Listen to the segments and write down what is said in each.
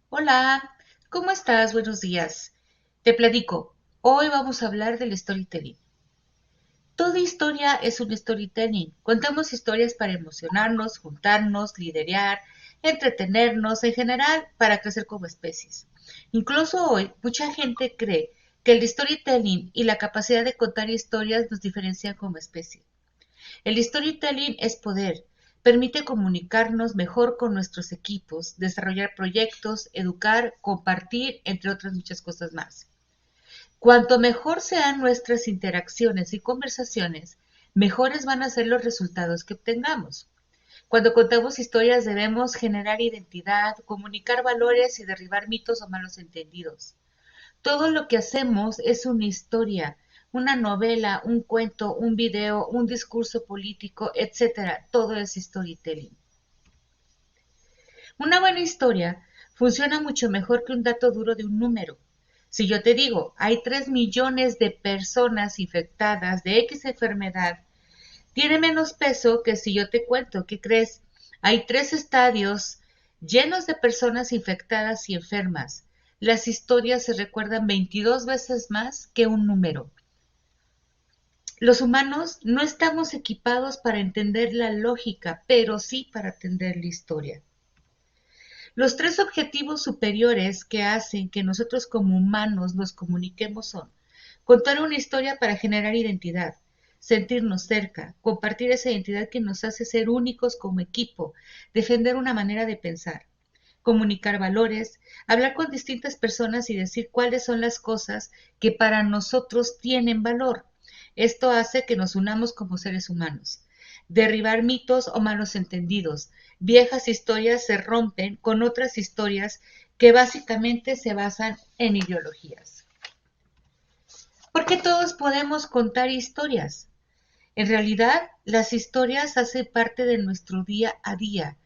Hola, ¿cómo estás? Buenos días. Te platico. Hoy vamos a hablar del storytelling. Toda historia es un storytelling. Contamos historias para emocionarnos, juntarnos, liderar, entretenernos, en general, para crecer como especies. Incluso hoy, mucha gente cree que el storytelling y la capacidad de contar historias nos diferencian como especie. El storytelling es poder, permite comunicarnos mejor con nuestros equipos, desarrollar proyectos, educar, compartir, entre otras muchas cosas más. Cuanto mejor sean nuestras interacciones y conversaciones, mejores van a ser los resultados que obtengamos. Cuando contamos historias debemos generar identidad, comunicar valores y derribar mitos o malos entendidos. Todo lo que hacemos es una historia, una novela, un cuento, un video, un discurso político, etcétera. Todo es storytelling. Una buena historia funciona mucho mejor que un dato duro de un número. Si yo te digo, hay 3 millones de personas infectadas de X enfermedad, tiene menos peso que si yo te cuento, ¿qué crees? Hay 3 estadios llenos de personas infectadas y enfermas. Las historias se recuerdan 22 veces más que un número. Los humanos no estamos equipados para entender la lógica, pero sí para entender la historia. Los 3 objetivos superiores que hacen que nosotros como humanos nos comuniquemos son contar una historia para generar identidad, sentirnos cerca, compartir esa identidad que nos hace ser únicos como equipo, defender una manera de pensar, comunicar valores, hablar con distintas personas y decir cuáles son las cosas que para nosotros tienen valor. Esto hace que nos unamos como seres humanos. Derribar mitos o malos entendidos. Viejas historias se rompen con otras historias que básicamente se basan en ideologías. Porque todos podemos contar historias. En realidad, las historias hacen parte de nuestro día a día.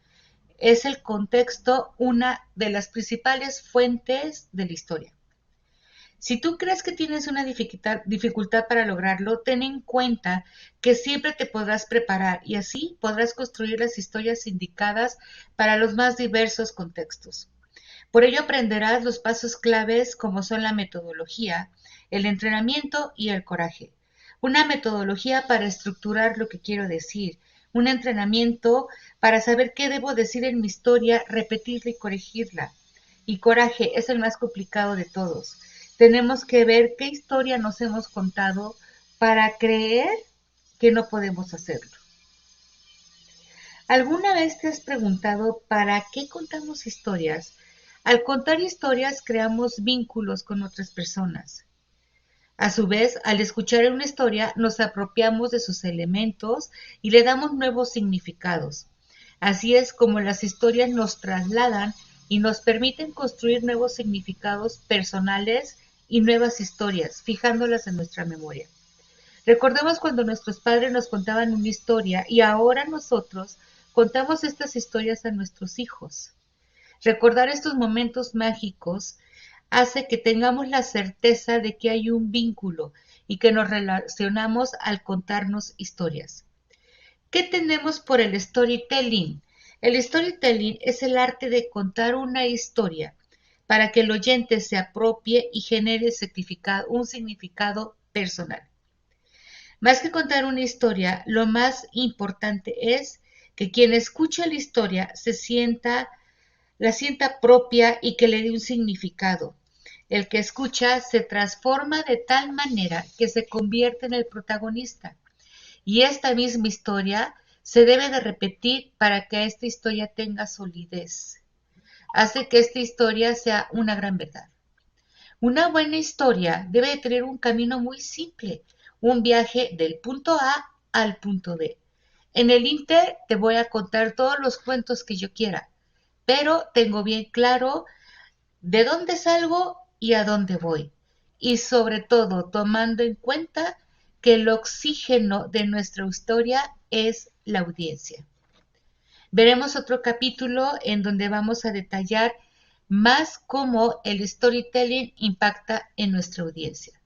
Es el contexto una de las principales fuentes de la historia. Si tú crees que tienes una dificultad para lograrlo, ten en cuenta que siempre te podrás preparar y así podrás construir las historias indicadas para los más diversos contextos. Por ello aprenderás los pasos claves como son la metodología, el entrenamiento y el coraje. Una metodología para estructurar lo que quiero decir, un entrenamiento para saber qué debo decir en mi historia, repetirla y corregirla. Y coraje es el más complicado de todos. Tenemos que ver qué historia nos hemos contado para creer que no podemos hacerlo. ¿Alguna vez te has preguntado para qué contamos historias? Al contar historias creamos vínculos con otras personas. A su vez, al escuchar una historia, nos apropiamos de sus elementos y le damos nuevos significados. Así es como las historias nos trasladan y nos permiten construir nuevos significados personales y nuevas historias, fijándolas en nuestra memoria. Recordemos cuando nuestros padres nos contaban una historia y ahora nosotros contamos estas historias a nuestros hijos. Recordar estos momentos mágicos hace que tengamos la certeza de que hay un vínculo y que nos relacionamos al contarnos historias. ¿Qué tenemos por el storytelling? El storytelling es el arte de contar una historia para que el oyente se apropie y genere un significado personal. Más que contar una historia, lo más importante es que quien escucha la historia la sienta propia y que le dé un significado. El que escucha se transforma de tal manera que se convierte en el protagonista. Y esta misma historia se debe de repetir para que esta historia tenga solidez. Hace que esta historia sea una gran verdad. Una buena historia debe de tener un camino muy simple, un viaje del punto A al punto B. En el Inter te voy a contar todos los cuentos que yo quiera, pero tengo bien claro de dónde salgo y a dónde voy. Y sobre todo tomando en cuenta que el oxígeno de nuestra historia es la audiencia. Veremos otro capítulo en donde vamos a detallar más cómo el storytelling impacta en nuestra audiencia.